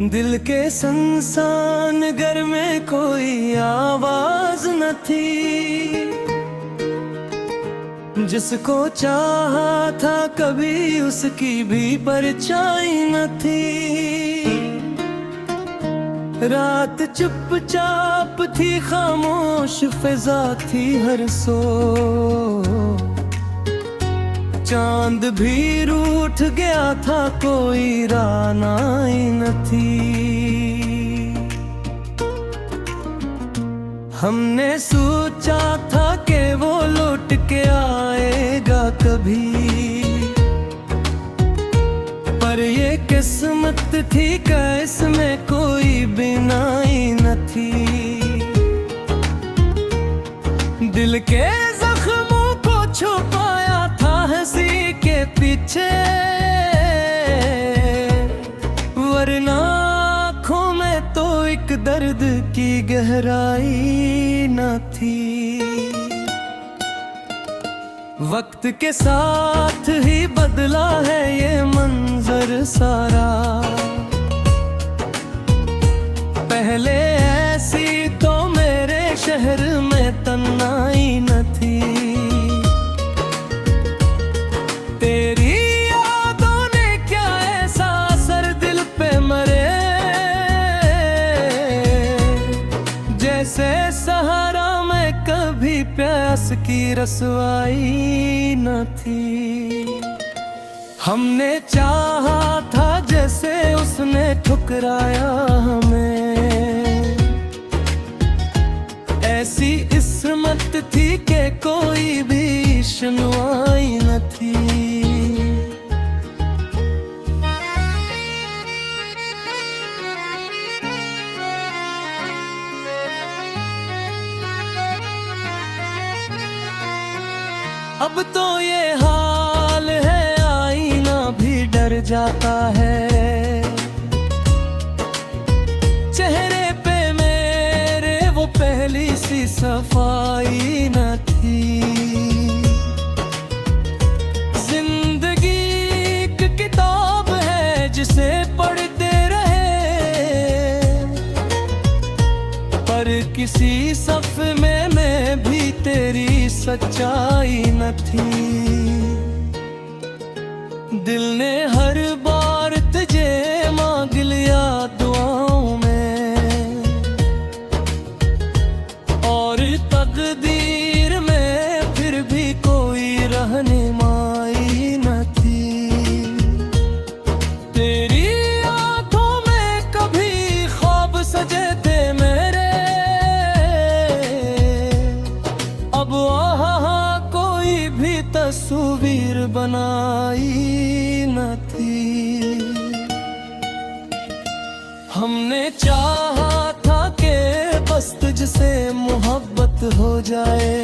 दिल के संसान घर में कोई आवाज न थी। जिसको चाहा था कभी उसकी भी परछाई न थी। रात चुपचाप थी, खामोश फिजा थी हर सो। चांद भी रूठ गया था, कोई रानाई न थी। हमने सोचा था कि वो लौट के आएगा कभी, पर ये किस्मत थी कि इसमें कोई बिनाई न थी। दिल के जख्मों को छुपाया था हंसी के पीछे, वरना आँखों में तो एक दर्द की गहराई न थी। वक्त के साथ ही बदला है ये मंजर सारा। पहले ऐसी तो मेरे शहर में तन्हाई न थी। तेरी यादों ने क्या ऐसा असर दिल पे मरे, जैसे सहारा में कभी प्यास की रसवाई न थी। हमने चाहा था जैसे उसने ठुकराया हमें, ऐसी किस्मत थी कि कोई भी सुनवाई न थी। अब तो ये हाल है, आईना भी डर जाता है। चेहरे पे मेरे वो पहली सी सफाई न थी। जिंदगी एक किताब है जिसे पढ़ते रहे, पर किसी सफ़े में मैं भी तेरी सच्चाई न थी। दिल ने हर बार तुझे मांग लिया दुआओं में, और तकदीर में फिर भी कोई रहनुमाई न थी। तेरी आंखों में कभी ख्वाब सजे थे मेरे, अब वहाँ कोई भी तस्वीर बनाई न थी। हमने चाहा था कि बस तुझसे मोहब्बत हो जाए,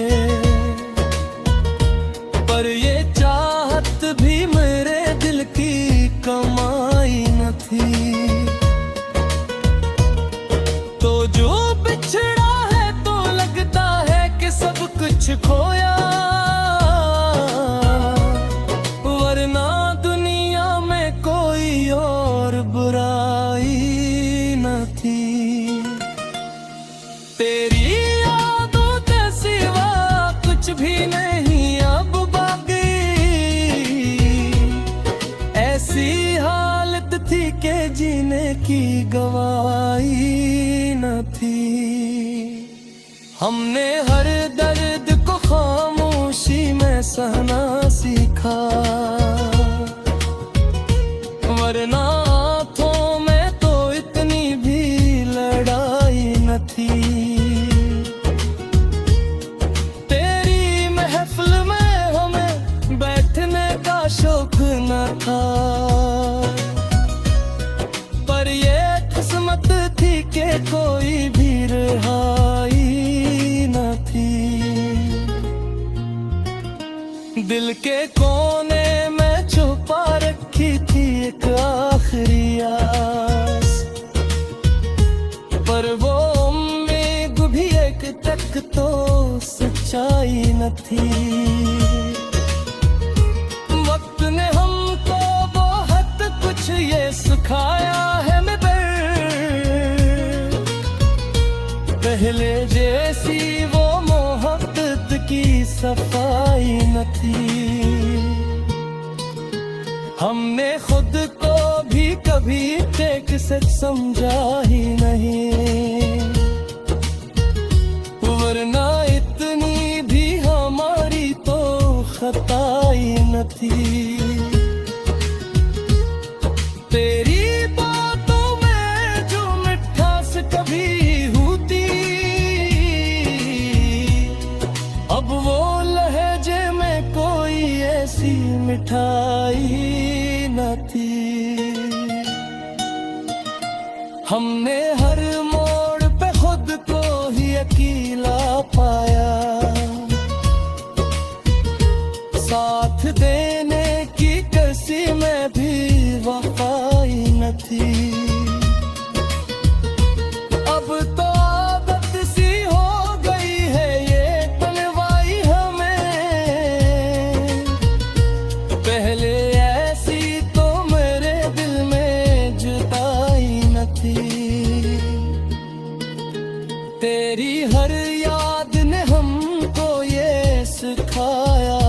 पर ये चाहत भी मेरे दिल की कमाई न थी। तो जो बिछड़ा है तो लगता है कि सब कुछ खोया, वरना दुनिया में कोई और बुराई न थी। तेरी यादों के सिवा कुछ भी नहीं अब बाकी, ऐसी हालत थी कि जीने की गवाही न थी। हमने हर दर्द को खामोशी में सहना सीखा, वरना आँखों में तो इतनी भी लड़ाई न थी। तेरी महफिल में हमें बैठने का शौक न था, पर ये किस्मत थी कि कोई भी रिहाई न थी। दिल के कोने में छुपा रखी थी एक आखिरी आस, पर वो उम्मीद भी एक तक तो सच्चाई न थी। वक्त ने हमको बहुत कुछ ये सिखाया है मगर पहले जैसी वो मोहब्बत की सफाई न थी। हमने खुद को भी कभी टेक से समझा ही नहीं, वरना इतनी भी हमारी तो खताई न थी। तेरी बातों में जो मिठास कभी होती, अब वो लहजे में कोई ऐसी मिठाई न थी। हमने हर मोड़ पे खुद को ही अकेला पाया, साथ देने की किसी में भी वफाई न थी। अब तो आदत सी हो गई है ये तन्हाई हमें, पहले ऐसी तो मेरे दिल में जुदाई न थी। तेरी हर याद ने हमको ये सिखाया,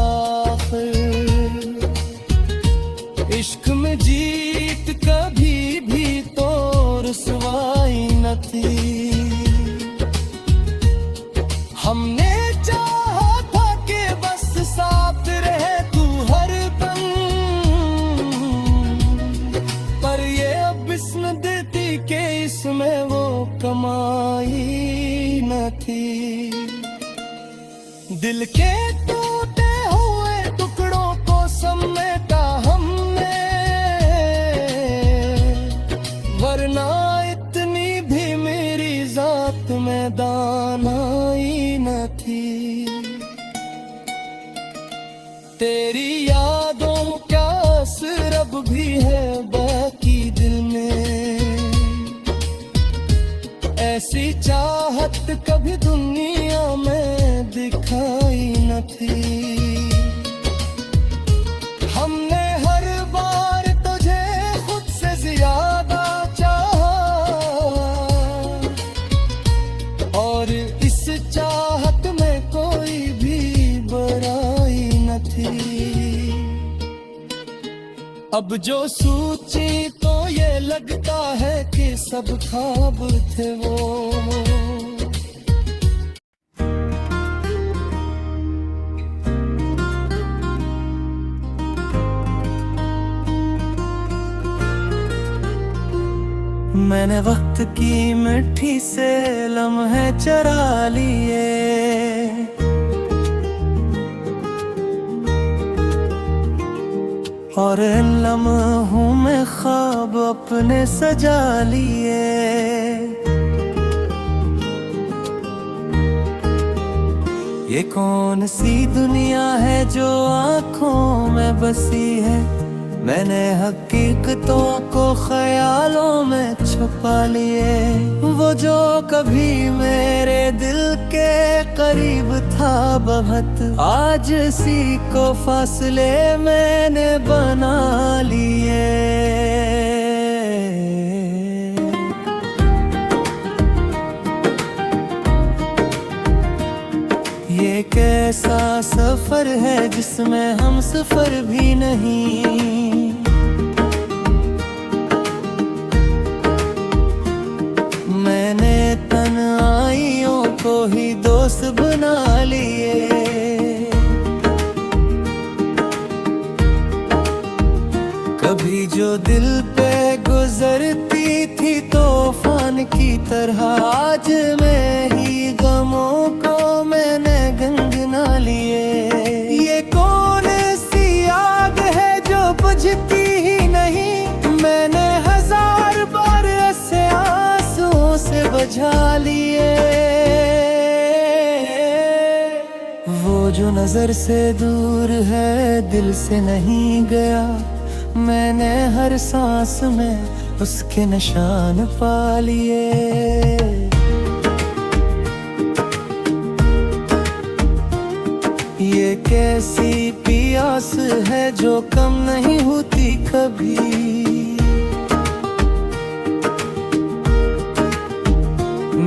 इश्क में जीत कभी भी तो रुसवाई न थी। हमने चाहा था कि बस साथ रहे तू हर दम, पर ये अब इसमें देती कि इसमें वो कमाई न थी। दिल के टूटे हुए टुकड़ों को समेटा हमने, वरना इतनी भी मेरी जात में दानाई न थी। तेरी यादों का असर अब भी है बाकी दिल में, ऐसी चाहत कभी दुनिया में दिखाई न थी। हमने हर बार तुझे खुद से ज्यादा चाहा, और इस चाहत में कोई भी बुराई न थी। अब जो सोची तो ये लगता है कि सब ख्वाब थे वो। मैंने वक्त की मिट्टी से लम्हे चरा लिए, और इन लम्हों में ख्वाब अपने सजा लिए। ये कौन सी दुनिया है जो आँखों में बसी है, मैंने हकीकतों को ख्यालों में छुपा लिए। वो जो कभी मेरे दिल के करीब था बहुत, आज इसी को फासले मैंने बना लिए। ये कैसा सफर है जिसमें हम सफर भी नहीं, मैंने तन्हाइयों को ही दोस्त बना लिए। कभी जो दिल पे गुजरती थी तूफान की तरह, आज मैं ही गमों को मैंने गंगना लिए। ये कौन सी आग है जो बुझती ही नहीं, मैंने हजार बार ऐसे आंसुओं से बुझा लिए। वो जो नजर से दूर है दिल से नहीं गया, मैंने हर सांस में उसके निशान पा लिए। ये कैसी प्यास है जो कम नहीं होती कभी,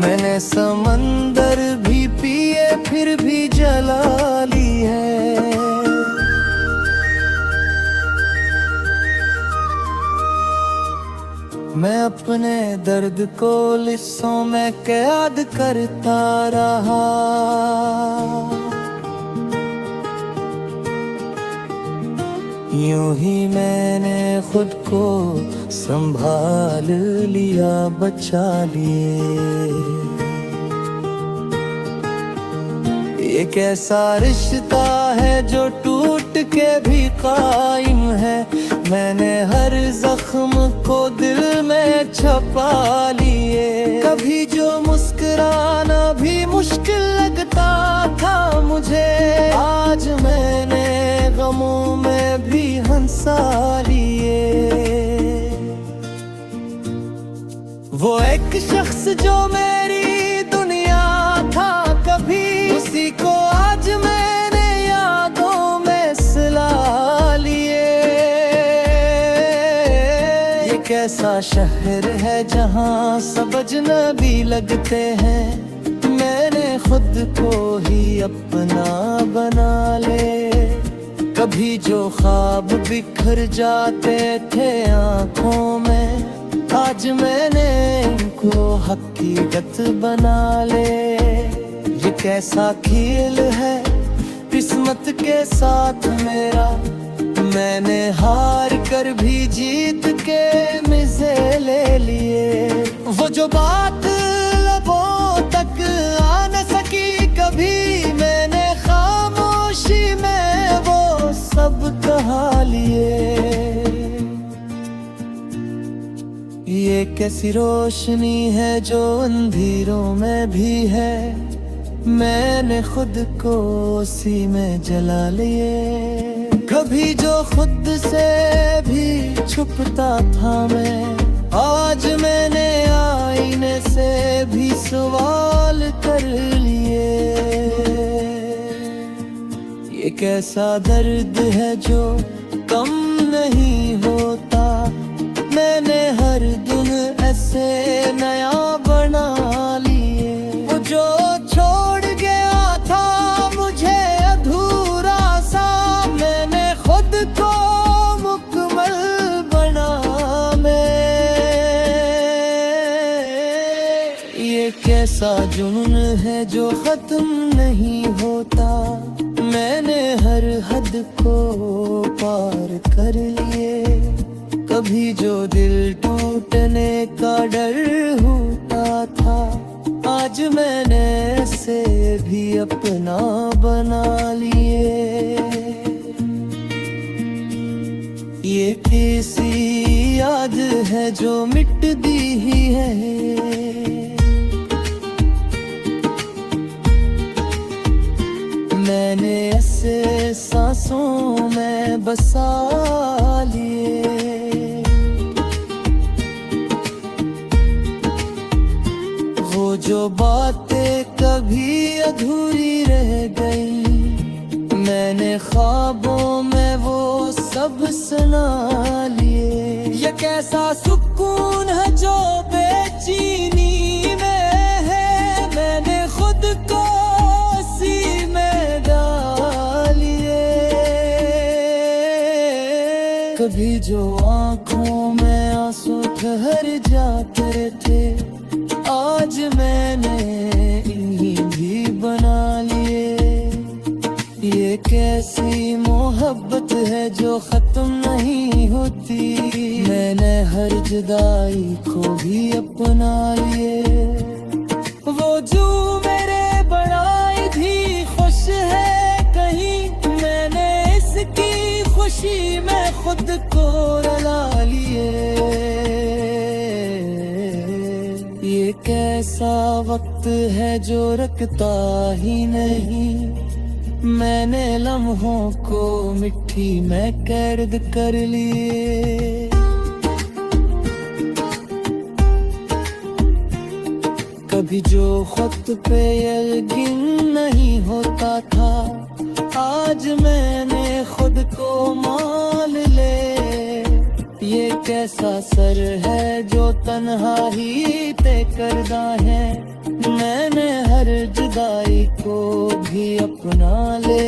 मैंने समंदर भी पिए फिर भी जला ली है। मैं अपने दर्द को लिस्सों में कैद करता रहा। यूं ही मैंने खुद को संभाल लिया, बचा लिए। एक ऐसा रिश्ता है जो टूट के भी कायम है। मैंने हर जख्म को दिल में छपा लिए। कभी जो मुस्कुराना भी मुश्किल लगता था मुझे, आज मैंने गमों में भी हंसा लिए। वो एक शख्स जो मेरी दुनिया था कभी, उसी को आज मैंने यादों में सिला लिए। ये कैसा शहर है जहाँ सब अजनबी लगते हैं। मैंने खुद को ही अपना बना ले। कभी जो ख्वाब बिखर जाते थे आँखों में, आज मैंने इनको हकीकत बना ले। ये कैसा खेल है किस्मत के साथ मेरा। मैंने हार कर भी जीत के मज़े ले लिए। वो जो बात लबों तक आ न सकी कभी, मैंने खामोशी में वो सब कहा लिए। ये कैसी रोशनी है जो अंधेरों में भी है। मैंने खुद को उसी में जला लिए। कभी जो खुद से भी छुपता था मैं, आज मैंने आईने से भी सवाल कर लिए। ये कैसा दर्द है जो कम नहीं होता। मैंने हर दिन ऐसे नया बना लिए। वो जो छोड़ गया था मुझे अधूरा सा, मैंने खुद को मुकम्मल बना मैं। ये कैसा जुनून है जो खत्म नहीं होता। मैंने हर हद को पार कर लिए। कभी जो दिल टूटने का डर होता था, आज मैंने से भी अपना बना लिए। ये कैसी याद है जो मिटती ही है। मैंने ऐसे सांसों में बसा लिए। वो जो बातें कभी अधूरी रह गई, मैंने ख्वाबों में वो सब सुना लिए। ये कैसा सुकून है जो बेचैनी में है। मैंने खुद को उसी में डालिए। कभी जो आँखों में आंसू ठहर जाते थे, आज मैंने इन्हीं भी बना लिए। ये कैसी मोहब्बत है जो खत्म नहीं होती। मैंने हर जुदाई को भी अपना लिए। वो जो मेरे बनाई थी खुश है कहीं, मैंने इसकी खुशी में खुद को रुला लिए। ये कैसा वक्त है जो रखता ही नहीं। मैंने लम्हों को मिट्टी में कैद कर लिए। कभी जो खुद पे यकीन नहीं होता था, आज मैंने खुद को मान ले। ये कैसा सर है जो तन्हा ही तय करदा है। मैंने हर जुदाई को भी अपना ले,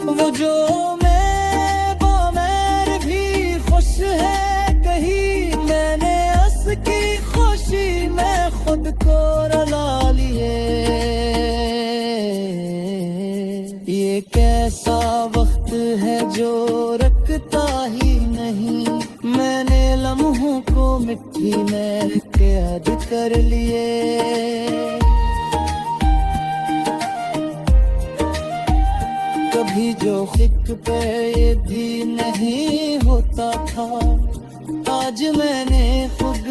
वो जो मैं बामैर भी खुश है कहीं, मैंने हंस की खुशी में खुद को रुला लिए। ये कैसा वक्त है जो रखता ही नहीं, मैंने लम्हों को मिट्टी में कैद कर लिए। कभी जो हिक पे ये भी नहीं होता था, आज मैंने खुद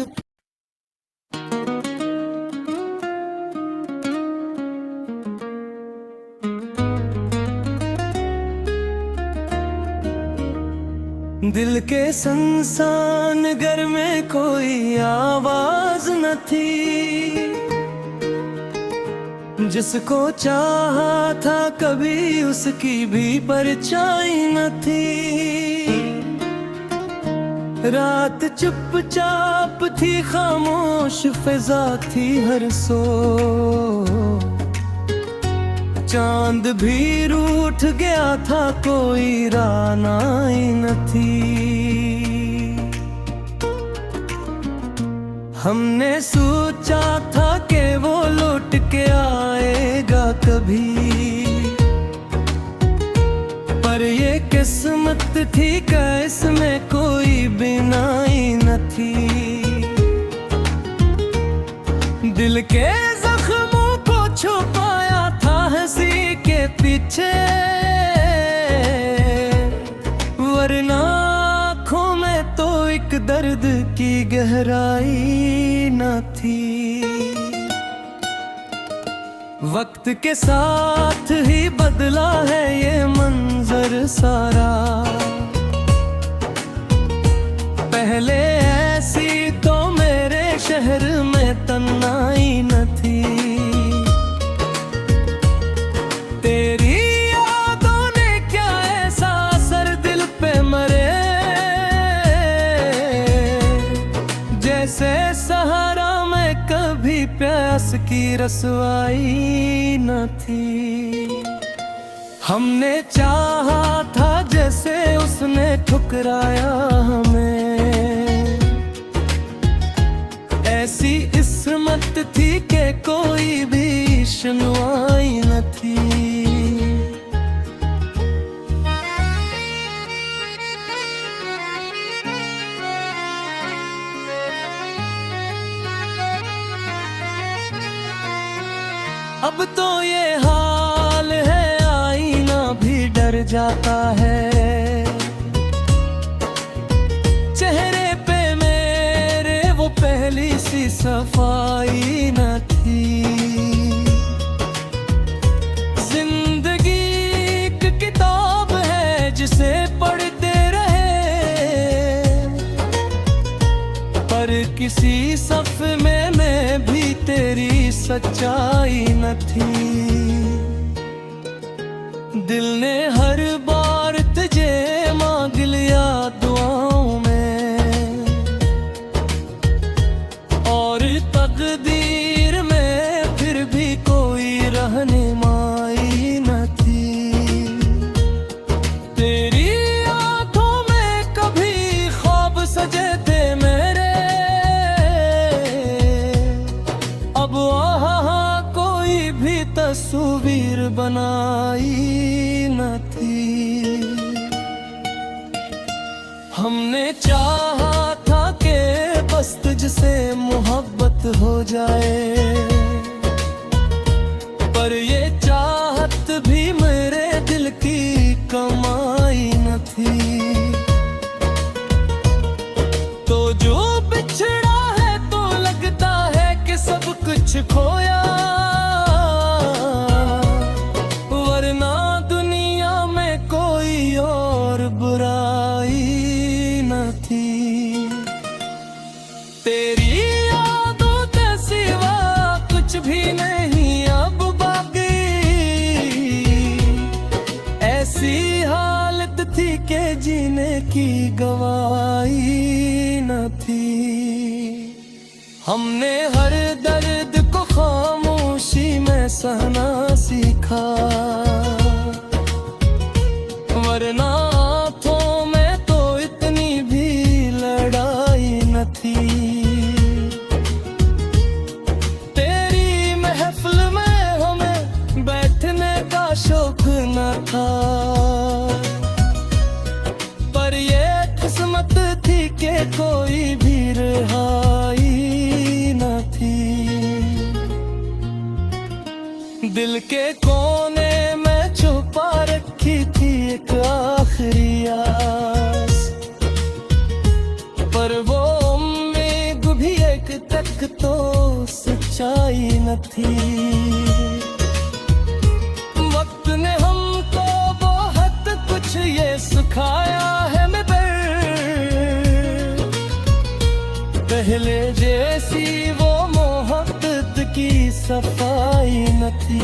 दिल के संसान घर में कोई आवाज न थी, जिसको चाहा था कभी उसकी भी परछाई न थी। रात चुपचाप थी, खामोश फिजा थी हर सो, चांद भी रूठ गया था, कोई रानाई न थी। हमने सोचा था कि वो लौट के आएगा कभी, पर ये किस्मत थी कि इसमें कोई बिनाई न थी। दिल के जख्मों को छुपाया था हंसी के पीछे, वरना आँखों में तो एक दर्द की गहराई न थी। वक्त के साथ ही बदला है ये मंजर सारा, पहले ऐसी तो मेरे शहर में तन्हाई न थी। तेरी यादों ने क्या ऐसा असर दिल पे मरे, जैसे सहारा में कभी प्यास की रसवाई न थी। हमने चाहा था जैसे उसने ठुकराया हमें, ऐसी किस्मत थी कि कोई भी सुनवाई न थी। अब तो ये हाल है, आईना भी डर जाता है, चेहरे पे मेरे वो पहली सी सफाई न थी। जिंदगी एक किताब है जिसे पढ़ते रहे, पर किसी सफ़े में मैं भी तेरी सच्चाई न थी। दिल ने हर बार तुझे मांग लिया दुआओं में, और तकदीर में फिर भी कोई रहनुमाई न थी। तेरी आंखों में कभी ख्वाब सजे थे मेरे, अब वहाँ कोई भी तस्वीर बनाई न थी। हमने चाहा था कि बस तुझसे मोहब्बत हो जाए, पर ये चाहत भी मेरे दिल की कमाई न थी। तो जो बिछड़ा है तो लगता है कि सब कुछ खोया, वरना दुनिया में कोई और बुराई न थी। तेरी यादों के सिवा कुछ भी नहीं अब बाकी, ऐसी हालत थी कि जीने की गवाही न थी। हमने हर दर्द को खामोशी में सहना सीखा, वरना हाथों में तो इतनी भी लड़ाई न थी। तेरी महफिल में हमें बैठने का शौक न था, पर ये किस्मत थी कि कोई भी रिहाई न थी। दिल के कोने में छुपा रखी थी एक आखिरी आस, पर वो उम्मीद भी एक तक तो सच्चाई न थी। वक्त ने हमको बहुत कुछ ये सिखाया है मगर पहले जैसी वो मोहब्बत की सफाई न थी।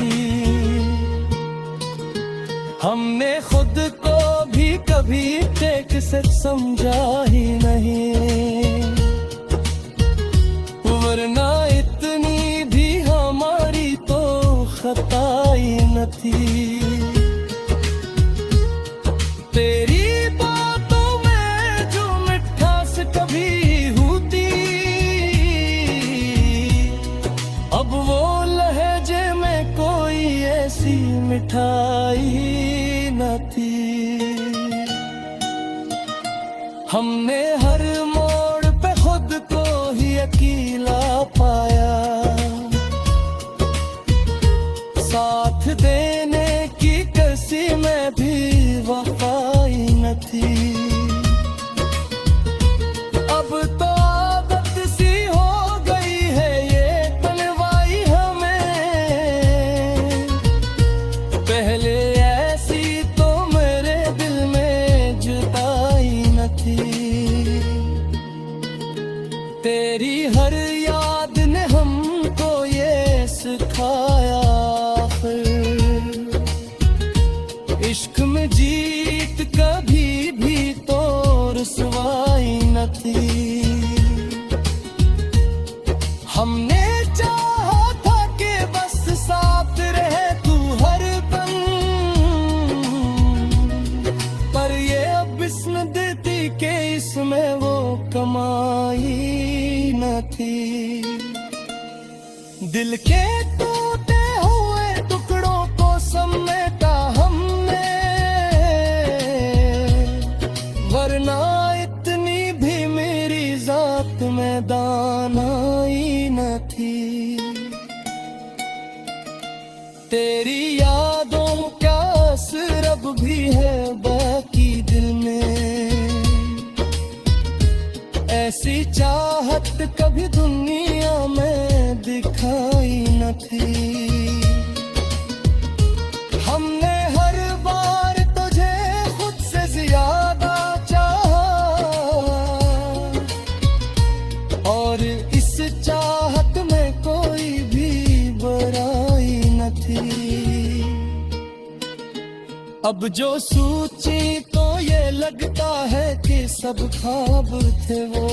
हमने खुद को भी कभी टेक से समझा ही नहीं, वरना इतनी भी हमारी तो खताई न थी। तेरी बातों में जो मिठास कभी होती, अब वो लहजे में कोई ऐसी मिठाई न थी। हमने हर मोड़ पे खुद को ही अकेला पाया, साथ देने की किसी में भी वफाई न थी। अब तो आदत सी हो गई है ये तन्हाई हमें, पहले ऐसी तो मेरे दिल में जुदाई न थी। तेरी हर याद ने हमको ये सिखाया, इश्क में जीत कभी भी तो रुसवाई न थी। हमने चाहा था कि बस साथ रहे तू हर पल, पर ये अब इसमें देती कि इसमें वो कमाई न थी। दिल के टूटे हुए टुकड़ों को समेटा हमने, वरना इतनी भी मेरी जात में दानाई न थी। तेरी यादों का असर अब भी है बाकी दिल में, ऐसी चाहत कभी दुनिया में दिखाई न थी। हमने हर बार तुझे खुद से ज्यादा चाहा, और इस चाहत में कोई भी बुराई न थी। अब जो सोची तो ये लगता है कि सब ख्वाब थे वो,